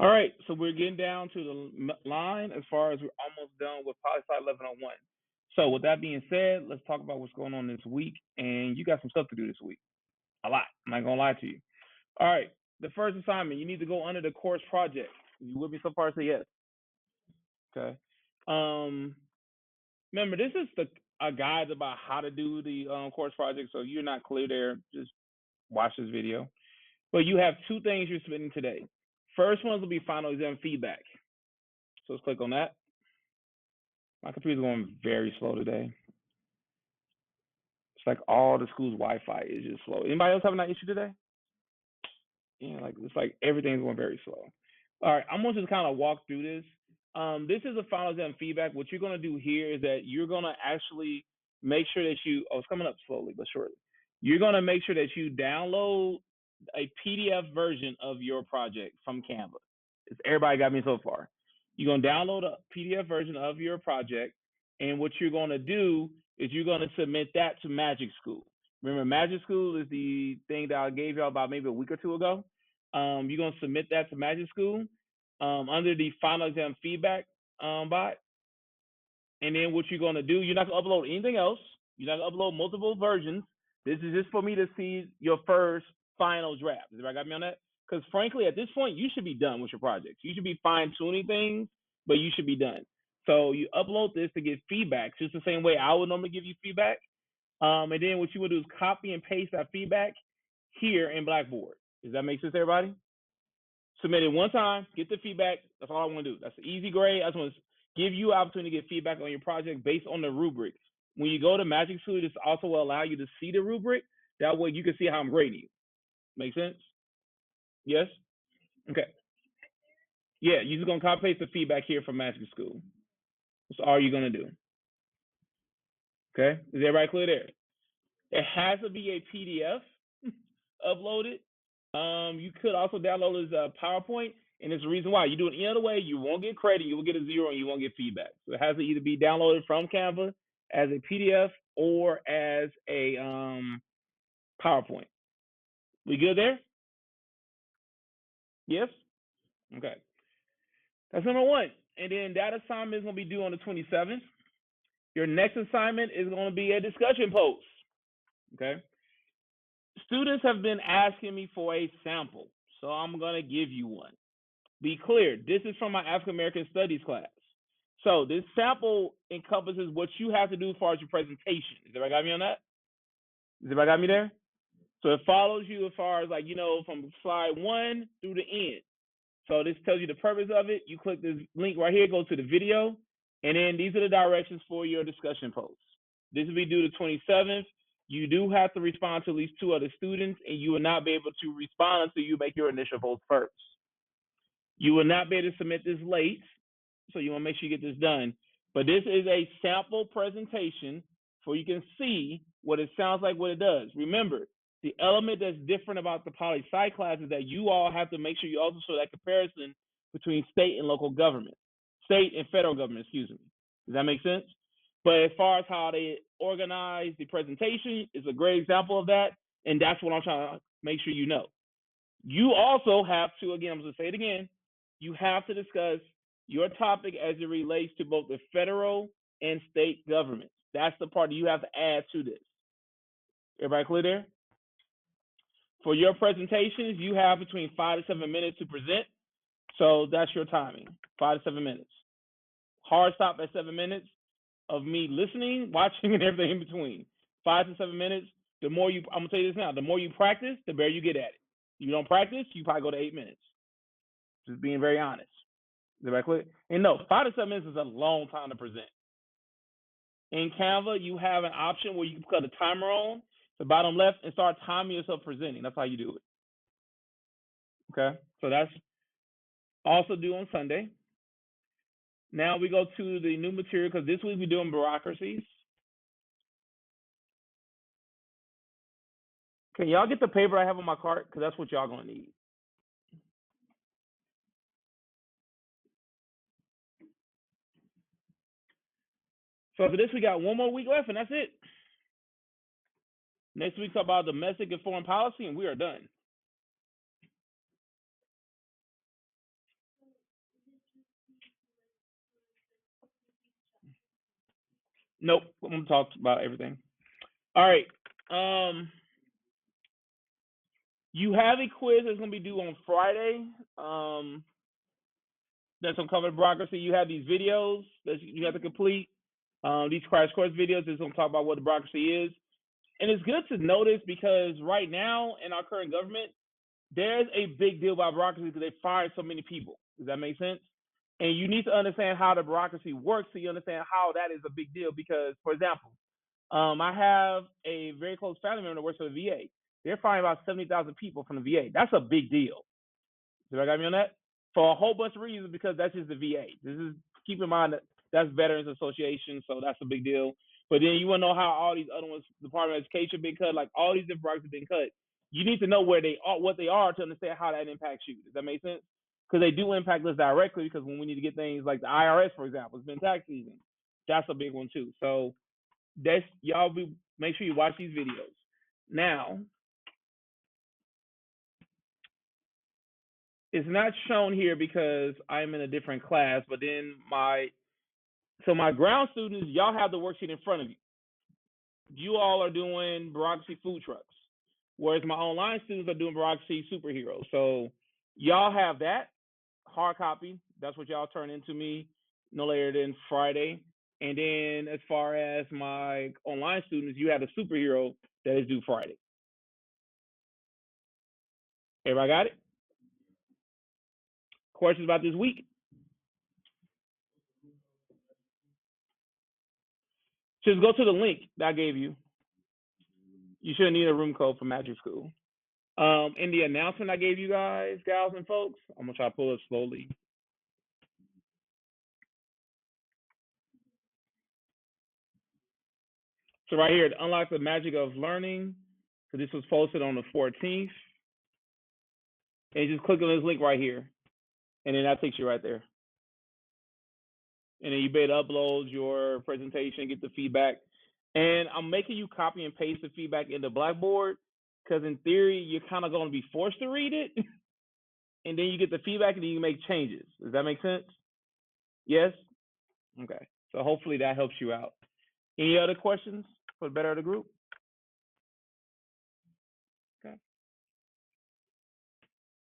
All right, so we're getting down to the line as far as we're almost done with POLS 1101. So with that being said, let's talk about what's going on this week. And you got some stuff to do this week. A lot. I'm not gonna lie to you. All right, the first assignment, you need to go under the course project. You with me so far? Say yes. Okay. Um, remember, this is a guide about how to do the course project. So you're not clear there, just watch this video. But you have two things you're submitting today. First ones will be final exam feedback. So let's click on that. My computer's going very slow today. It's like all the school's Wi-Fi is just slow. Anybody else having that issue today? Yeah, like it's like everything's going very slow. All right, I'm going to just kind of walk through this. This is a final exam feedback. What you're going to do here is that you're going to actually make sure that it's coming up slowly but surely. You're going to make sure that you download a PDF version of your project from Canva. Everybody got me so far? You're going to download a PDF version of your project, and what you're going to do is you're going to submit that to Magic School. Remember, Magic School is the thing that I gave y'all about maybe a week or two ago. You're going to submit that to Magic School under the final exam feedback bot. And then what you're going to do, you're not going to upload anything else. You're not going to upload multiple versions. This is just for me to see your first final draft. Everybody got me on that? Because frankly, at this point, you should be done with your projects. You should be fine-tuning things, but you should be done. So you upload this to get feedback, just the same way I would normally give you feedback. And then what you would do is copy and paste that feedback here in Blackboard. Does that make sense, everybody? Submit it one time, get the feedback. That's all I want to do. That's an easy grade. I just want to give you an opportunity to get feedback on your project based on the rubric. When you go to Magic School, this also will allow you to see the rubric. That way you can see how I'm grading you. Make sense? Yes? Okay. Yeah, you're just going to copy paste the feedback here from Magic School. That's all you're going to do. Okay? Is everybody clear there? It has to be a PDF uploaded. You could also download as a PowerPoint, and there's a reason why. You do it any other way, you won't get credit, you will get a 0, and you won't get feedback. So it has to either be downloaded from Canva as a PDF or as a PowerPoint. We good there? Yes? Okay. That's number one. And then that assignment is going to be due on the 27th. Your next assignment is going to be a discussion post. Okay? Students have been asking me for a sample, so I'm going to give you one. Be clear, this is from my African American Studies class. So this sample encompasses what you have to do as far as your presentation. Has everybody got me on that? Has everybody got me there? So it follows you as far as from slide 1 through the end. So this tells you the purpose of it. You click this link right here, go to the video, and then these are the directions for your discussion post. This will be due the 27th. You do have to respond to at least 2 other students, and you will not be able to respond until you make your initial post first. You will not be able to submit this late, so you want to make sure you get this done. But this is a sample presentation so you can see what it sounds like, what it does. Remember, the element that's different about the poli-sci class is that you all have to make sure you also show that comparison between state and local government, state and federal government, excuse me. Does that make sense? But as far as how they organize the presentation is a great example of that, and that's what I'm trying to make sure you know. You also have to, again, I'm going to say it again, you have to discuss your topic as it relates to both the federal and state governments. That's the part that you have to add to this. Everybody clear there? For your presentations, you have between 5 to 7 minutes to present. So that's your timing, 5 to 7 minutes. Hard stop at 7 minutes of me listening, watching, and everything in between. 5 to 7 minutes. I'm gonna tell you this now, the more you practice, the better you get at it. You don't practice, you probably go to 8 minutes. Just being very honest. Is that clear? And no, 5 to 7 minutes is a long time to present. In Canva, you have an option where you can put a timer on the bottom left and start timing yourself presenting. That's how you do it. Okay, so that's also due on Sunday. Now we go to the new material because this week we're doing bureaucracies. Can y'all get the paper I have on my cart? Because that's what y'all gonna need. So for this, we got 1 more week left, and that's it. Next week, talk about domestic and foreign policy, and we are done. Nope. I'm gonna talk about everything. All right. You have a quiz that's gonna be due on Friday. That's gonna cover bureaucracy. You have these videos that you have to complete. These crash course videos is gonna talk about what the bureaucracy is, and it's good to notice because right now in our current government, there's a big deal about bureaucracy because they fired so many people. Does that make sense? And you need to understand how the bureaucracy works so you understand how that is a big deal. Because, for example, I have a very close family member that works for the VA. They're firing about 70,000 people from the VA. That's a big deal. Did I got me on that? For a whole bunch of reasons, because that's just the VA. This is, keep in mind that that's Veterans Association, so that's a big deal. But then you want to know how all these other ones, Department of Education, been cut. Like all these different bureaucracies been cut. You need to know where they are, what they are, to understand how that impacts you. Does that make sense? Because they do impact us directly. Because when we need to get things like the IRS, for example, it's been tax season. That's a big one too. So that's y'all be make sure you watch these videos. Now, it's not shown here because I'm in a different class, but then my ground students, y'all have the worksheet in front of you. You all are doing bureaucracy food trucks, whereas my online students are doing bureaucracy superheroes. So y'all have that hard copy. That's what y'all turn into me no later than Friday. And then as far as my online students, you have the superhero that is due Friday. Everybody got it? Questions about this week? Just go to the link that I gave you. You shouldn't need a room code for Magic School. In the announcement I gave you guys, gals and folks, I'm gonna try to pull it slowly. So right here, to unlock the magic of learning. So this was posted on the 14th. And you just click on this link right here. And then that takes you right there. And then you better upload your presentation, get the feedback. And I'm making you copy and paste the feedback into Blackboard because in theory, you're kind of going to be forced to read it. And then you get the feedback and then you make changes. Does that make sense? Yes? Okay. So hopefully that helps you out. Any other questions for the better of the group?